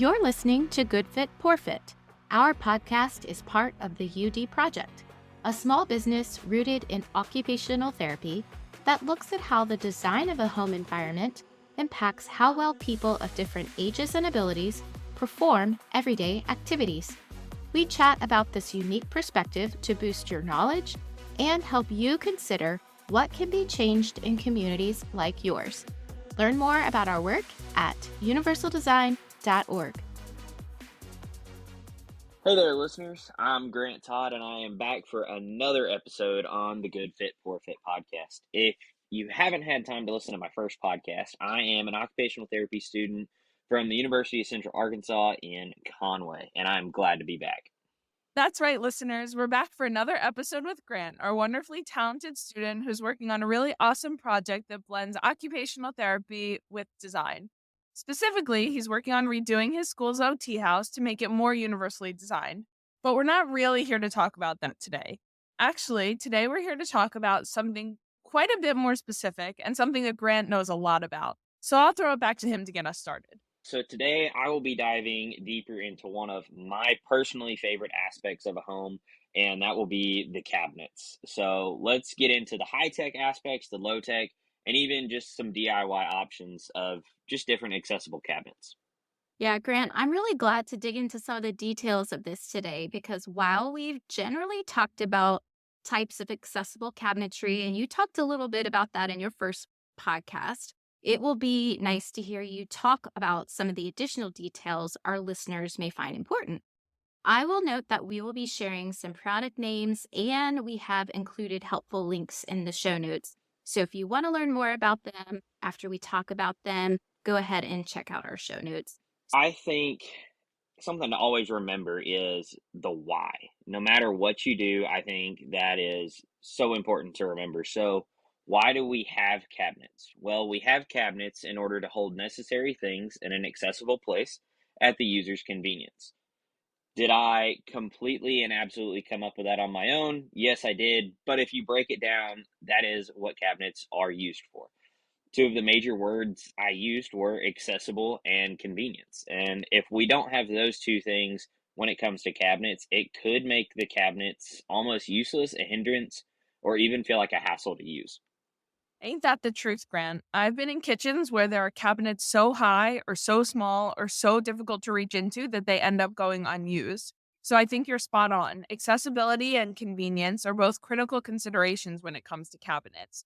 You're listening to Good Fit, Poor Fit. Our podcast is part of the UD Project, a small business rooted in occupational therapy that looks at how the design of a home environment impacts how well people of different ages and abilities perform everyday activities. We chat about this unique perspective to boost your knowledge and help you consider what can be changed in communities like yours. Learn more about our work at universaldesign.org. Hey there, listeners. I'm Grant Todd, and I am back for another episode on the Good Fit, Poor Fit podcast. If you haven't had time to listen to my first podcast, I am an occupational therapy student from the University of Central Arkansas in Conway, and I'm glad to be back. That's right, listeners. We're back for another episode with Grant, our wonderfully talented student who's working on a really awesome project that blends occupational therapy with design. Specifically, he's working on redoing his school's OT house to make it more universally designed. But we're not really here to talk about that today. Actually, today we're here to talk about something quite a bit more specific and something that Grant knows a lot about. So I'll throw it back to him to get us started. So today I will be diving deeper into one of my personally favorite aspects of a home, and that will be the cabinets. So let's get into the high-tech aspects, the low-tech, and even just some DIY options of just different accessible cabinets. Yeah, Grant, I'm really glad to dig into some of the details of this today because while we've generally talked about types of accessible cabinetry, and you talked a little bit about that in your first podcast, it will be nice to hear you talk about some of the additional details our listeners may find important. I will note that we will be sharing some product names and we have included helpful links in the show notes. So if you want to learn more about them after we talk about them, go ahead and check out our show notes. I think something to always remember is the why. No matter what you do, I think that is so important to remember. So, why do we have cabinets? Well, we have cabinets in order to hold necessary things in an accessible place at the user's convenience. Did I completely and absolutely come up with that on my own? Yes, I did. But if you break it down, that is what cabinets are used for. Two of the major words I used were accessible and convenience. And if we don't have those two things when it comes to cabinets, it could make the cabinets almost useless, a hindrance, or even feel like a hassle to use. Ain't that the truth, Grant? I've been in kitchens where there are cabinets so high or so small or so difficult to reach into that they end up going unused. So I think you're spot on. Accessibility and convenience are both critical considerations when it comes to cabinets.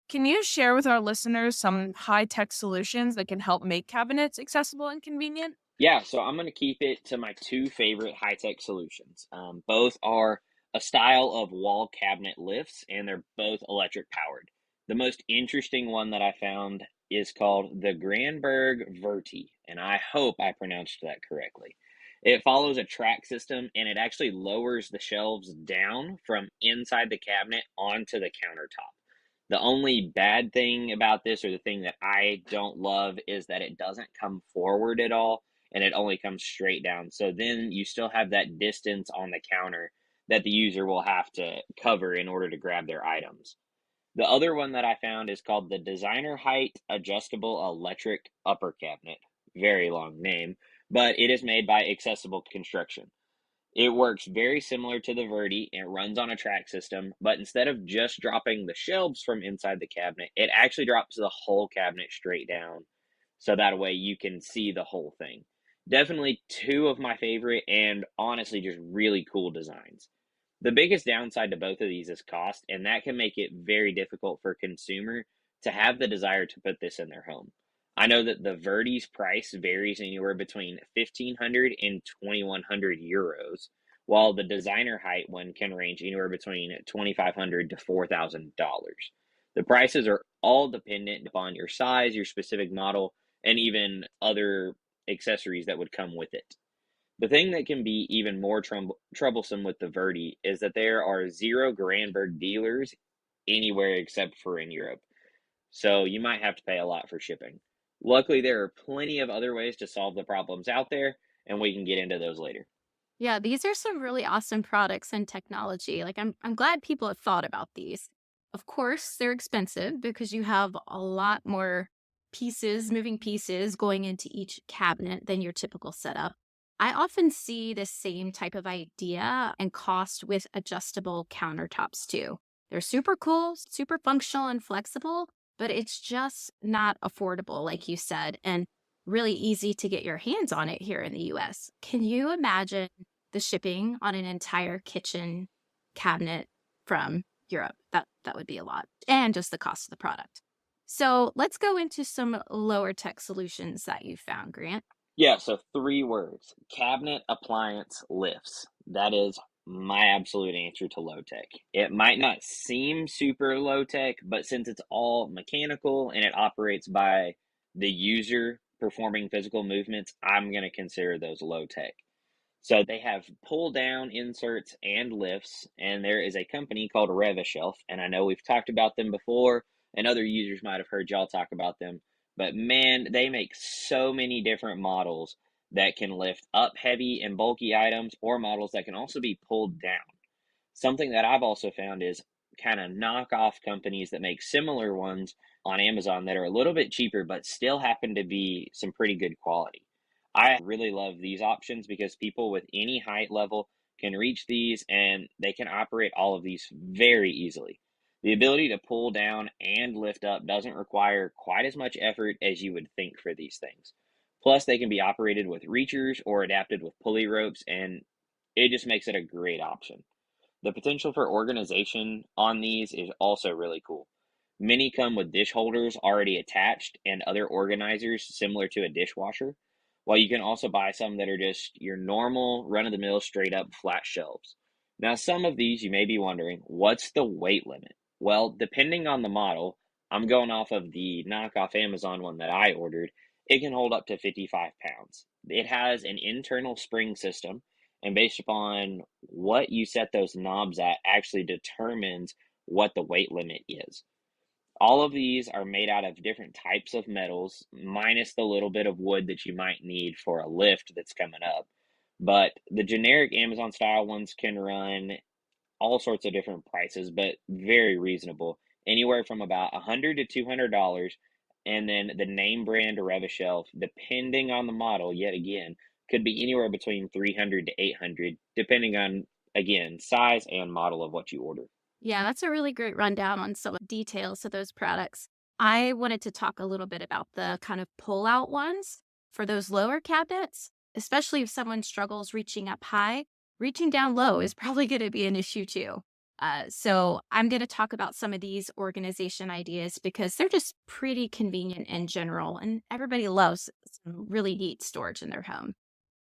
Can you share with our listeners some high tech solutions that can help make cabinets accessible and convenient? Yeah, so I'm going to keep it to my two favorite high tech solutions. Both are a style of wall cabinet lifts, and they're both electric powered. The most interesting one that I found is called the Granberg Verti, and I hope I pronounced that correctly. It follows a track system and it actually lowers the shelves down from inside the cabinet onto the countertop. The only bad thing about this, or the thing that I don't love, is that it doesn't come forward at all and it only comes straight down. So then you still have that distance on the counter that the user will have to cover in order to grab their items. The other one that I found is called the Designer Height Adjustable Electric Upper Cabinet. Very long name, but it is made by Accessible Construction. It works very similar to the Verdi. It runs on a track system, but instead of just dropping the shelves from inside the cabinet, it actually drops the whole cabinet straight down. So that way you can see the whole thing. Definitely two of my favorite and honestly just really cool designs. The biggest downside to both of these is cost, and that can make it very difficult for a consumer to have the desire to put this in their home. I know that the Verdi's price varies anywhere between 1,500 and 2,100 euros, while the designer height one can range anywhere between 2,500 to $4,000. The prices are all dependent upon your size, your specific model, and even other accessories that would come with it. The thing that can be even more troublesome with the Verdi is that there are zero Granberg dealers anywhere except for in Europe. So you might have to pay a lot for shipping. Luckily, there are plenty of other ways to solve the problems out there, and we can get into those later. Yeah, these are some really awesome products and technology. Like I'm glad people have thought about these. Of course, they're expensive because you have a lot more pieces, moving pieces going into each cabinet than your typical setup. I often see the same type of idea and cost with adjustable countertops too. They're super cool, super functional and flexible, but it's just not affordable, like you said, and really easy to get your hands on it here in the US. Can you imagine the shipping on an entire kitchen cabinet from Europe? That would be a lot. And just the cost of the product. So let's go into some lower tech solutions that you found, Grant. Yeah, so 3 words: cabinet appliance lifts. That is my absolute answer to low tech. It might not seem super low tech, but since it's all mechanical and it operates by the user performing physical movements, I'm going to consider those low tech. So they have pull down inserts and lifts, and there is a company called Revishelf, and I know we've talked about them before, and other users might have heard y'all talk about them. But man, they make so many different models that can lift up heavy and bulky items, or models that can also be pulled down. Something that I've also found is kind of knockoff companies that make similar ones on Amazon that are a little bit cheaper, but still happen to be some pretty good quality. I really love these options because people with any height level can reach these and they can operate all of these very easily. The ability to pull down and lift up doesn't require quite as much effort as you would think for these things. Plus, they can be operated with reachers or adapted with pulley ropes, and it just makes it a great option. The potential for organization on these is also really cool. Many come with dish holders already attached and other organizers similar to a dishwasher, while you can also buy some that are just your normal run of the mill straight up flat shelves. Now, some of these you may be wondering, what's the weight limit? Well, depending on the model, I'm going off of the knockoff Amazon one that I ordered, it can hold up to 55 pounds. It has an internal spring system, and based upon what you set those knobs at actually determines what the weight limit is. All of these are made out of different types of metals, minus the little bit of wood that you might need for a lift that's coming up. But the generic Amazon style ones can run all sorts of different prices, but very reasonable, anywhere from about $100 to $200. And then the name brand or Shelf, depending on the model, yet again, could be anywhere between 300 to 800, depending on, again, size and model of what you order. Yeah, that's a really great rundown on some details of those products. I wanted to talk a little bit about the kind of pull out ones for those lower cabinets, especially if someone struggles reaching up high. Reaching down low is probably going to be an issue too. So I'm going to talk about some of these organization ideas because they're just pretty convenient in general, and everybody loves some really neat storage in their home.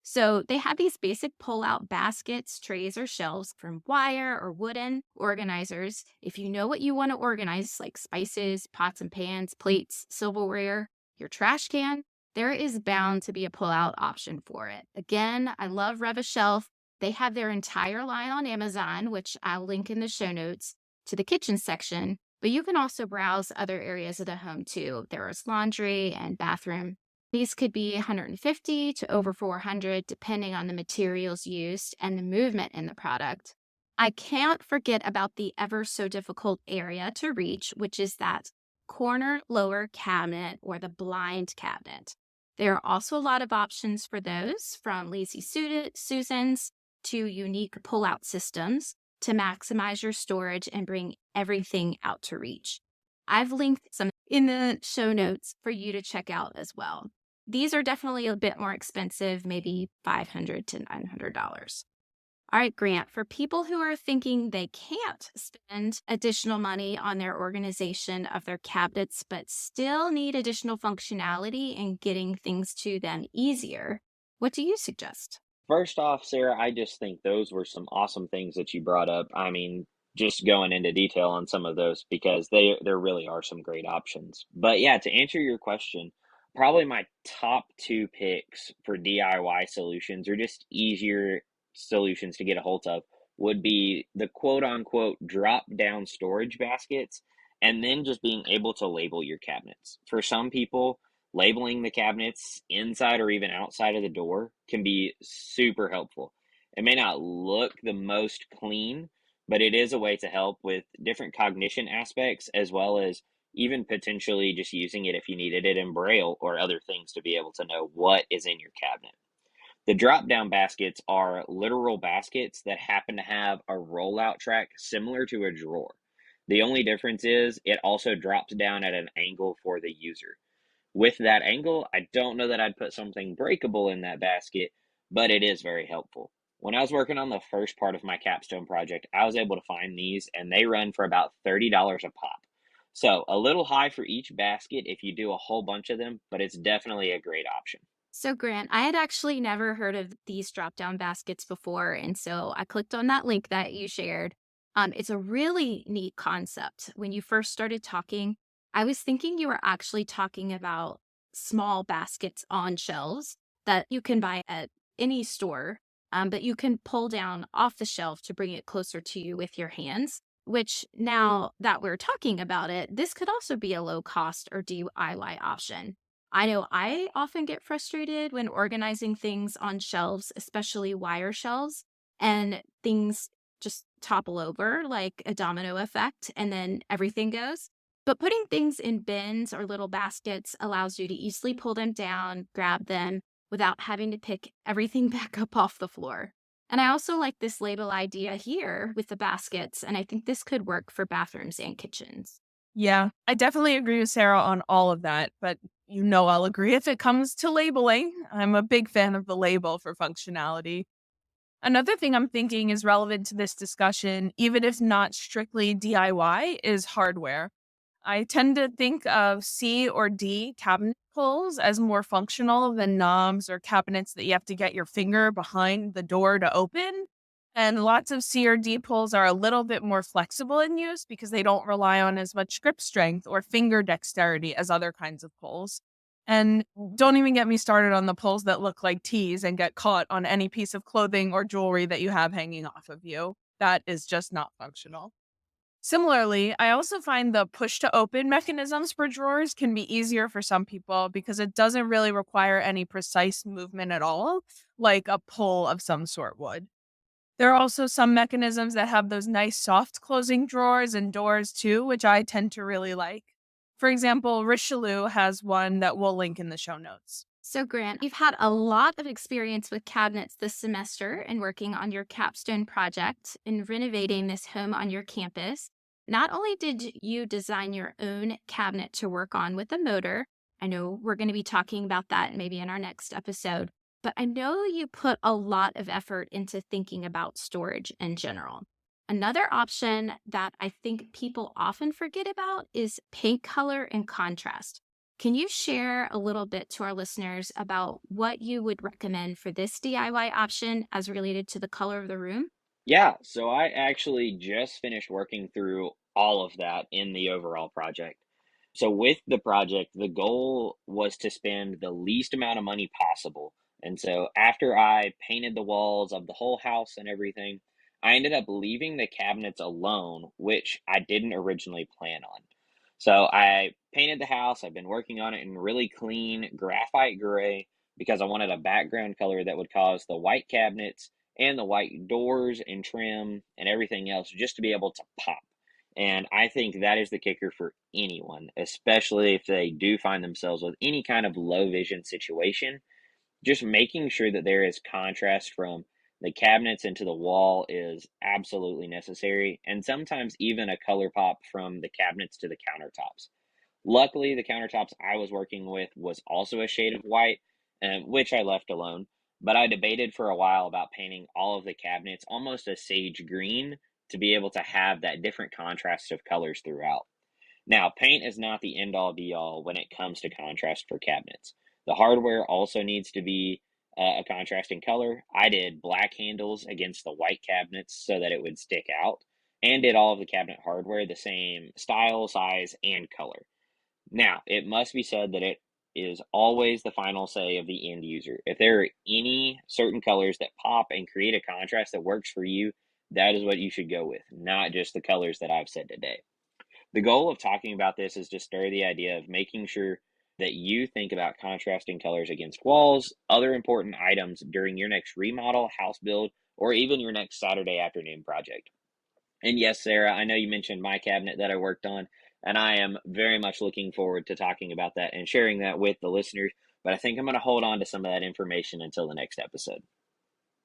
So they have these basic pull-out baskets, trays, or shelves from wire or wooden organizers. If you know what you want to organize, like spices, pots and pans, plates, silverware, your trash can, there is bound to be a pull-out option for it. Again, I love Revishelf. They have their entire line on Amazon, which I'll link in the show notes, to the kitchen section. But you can also browse other areas of the home too. There is laundry and bathroom. These could be 150 to over 400, depending on the materials used and the movement in the product. I can't forget about the ever so difficult area to reach, which is that corner lower cabinet or the blind cabinet. There are also a lot of options for those, from Lazy Susans to unique pull-out systems to maximize your storage and bring everything out to reach. I've linked some in the show notes for you to check out as well. These are definitely a bit more expensive, maybe $500 to $900. All right, Grant, for people who are thinking they can't spend additional money on their organization of their cabinets, but still need additional functionality and getting things to them easier, what do you suggest? First off, Sarah, I just think those were some awesome things that you brought up. I mean, just going into detail on some of those because there really are some great options. But yeah, to answer your question, probably my top two picks for DIY solutions or just easier solutions to get a hold of would be the quote unquote drop down storage baskets and then just being able to label your cabinets. For some people, labeling the cabinets inside or even outside of the door can be super helpful. It may not look the most clean, but it is a way to help with different cognition aspects as well as even potentially just using it if you needed it in Braille or other things to be able to know what is in your cabinet. The drop down baskets are literal baskets that happen to have a rollout track similar to a drawer. The only difference is it also drops down at an angle for the user. With that angle, I don't know that I'd put something breakable in that basket, but it is very helpful. When I was working on the first part of my capstone project, I was able to find these and they run for about $30 a pop. So a little high for each basket if you do a whole bunch of them, but it's definitely a great option. So, Grant, I had actually never heard of these drop down baskets before. And so I clicked on that link that you shared. It's a really neat concept. When you first started talking, I was thinking you were actually talking about small baskets on shelves that you can buy at any store, but you can pull down off the shelf to bring it closer to you with your hands. Which now that we're talking about it, this could also be a low cost or DIY option. I know I often get frustrated when organizing things on shelves, especially wire shelves, and things just topple over like a domino effect, and then everything goes. But putting things in bins or little baskets allows you to easily pull them down, grab them without having to pick everything back up off the floor. And I also like this label idea here with the baskets, and I think this could work for bathrooms and kitchens. Yeah, I definitely agree with Sarah on all of that, but I'll agree if it comes to labeling. I'm a big fan of the label for functionality. Another thing I'm thinking is relevant to this discussion, even if not strictly DIY, is hardware. I tend to think of C or D cabinet pulls as more functional than knobs or cabinets that you have to get your finger behind the door to open. And lots of C or D pulls are a little bit more flexible in use because they don't rely on as much grip strength or finger dexterity as other kinds of pulls. And don't even get me started on the pulls that look like T's and get caught on any piece of clothing or jewelry that you have hanging off of you. That is just not functional. Similarly, I also find the push to open mechanisms for drawers can be easier for some people because it doesn't really require any precise movement at all, like a pull of some sort would. There are also some mechanisms that have those nice soft closing drawers and doors too, which I tend to really like. For example, Richelieu has one that we'll link in the show notes. So, Grant, you've had a lot of experience with cabinets this semester and working on your capstone project and renovating this home on your campus. Not only did you design your own cabinet to work on with a motor, I know we're going to be talking about that maybe in our next episode, but I know you put a lot of effort into thinking about storage in general. Another option that I think people often forget about is paint color and contrast. Can you share a little bit to our listeners about what you would recommend for this DIY option as related to the color of the room? Yeah, so I actually just finished working through all of that in the overall project. So with the project, the goal was to spend the least amount of money possible. And so after I painted the walls of the whole house and everything, I ended up leaving the cabinets alone, which I didn't originally plan on. So I painted the house. I've been working on it in really clean graphite gray because I wanted a background color that would cause the white cabinets and the white doors and trim and everything else just to be able to pop. And I think that is the kicker for anyone, especially if they do find themselves with any kind of low vision situation. Just making sure that there is contrast from the cabinets into the wall is absolutely necessary, and sometimes even a color pop from the cabinets to the countertops. Luckily, the countertops I was working with was also a shade of white, which I left alone. But I debated for a while about painting all of the cabinets almost a sage green to be able to have that different contrast of colors throughout. Now, paint is not the end all be all when it comes to contrast for cabinets. The hardware also needs to be a contrasting color. I did black handles against the white cabinets so that it would stick out, and did all of the cabinet hardware the same style, size, and color. Now, it must be said that it is always the final say of the end user. If there are any certain colors that pop and create a contrast that works for you, that is what you should go with, not just the colors that I've said today. The goal of talking about this is to stir the idea of making sure that you think about contrasting colors against walls, other important items during your next remodel, house build, or even your next Saturday afternoon project. And yes, Sarah, I know you mentioned my cabinet that I worked on. And I am very much looking forward to talking about that and sharing that with the listeners. But I think I'm going to hold on to some of that information until the next episode.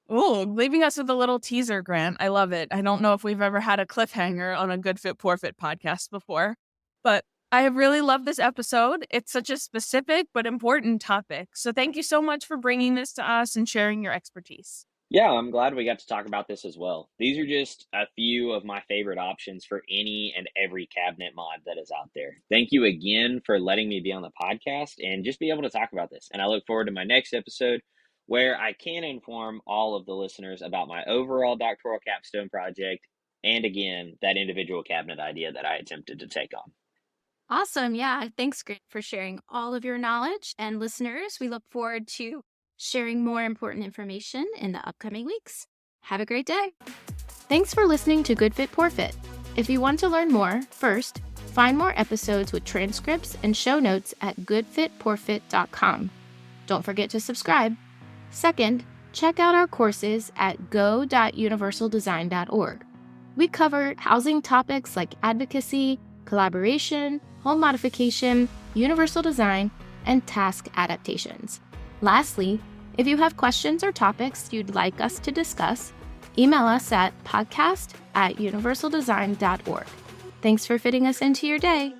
Oh, leaving us with a little teaser, Grant. I love it. I don't know if we've ever had a cliffhanger on a Good Fit, Poor Fit podcast before, but I have really loved this episode. It's such a specific but important topic. So thank you so much for bringing this to us and sharing your expertise. Yeah, I'm glad we got to talk about this as well. These are just a few of my favorite options for any and every cabinet mod that is out there. Thank you again for letting me be on the podcast and just be able to talk about this. And I look forward to my next episode where I can inform all of the listeners about my overall doctoral capstone project and again, that individual cabinet idea that I attempted to take on. Awesome. Yeah. Thanks, Grant, for sharing all of your knowledge. And listeners, we look forward to sharing more important information in the upcoming weeks. Have a great day. Thanks for listening to Good Fit, Poor Fit. If you want to learn more, first, find more episodes with transcripts and show notes at goodfitpoorfit.com. Don't forget to subscribe. Second, check out our courses at go.universaldesign.org. We cover housing topics like advocacy, collaboration, home modification, universal design, and task adaptations. Lastly, if you have questions or topics you'd like us to discuss, email us at podcast@universaldesign.org. Thanks for fitting us into your day.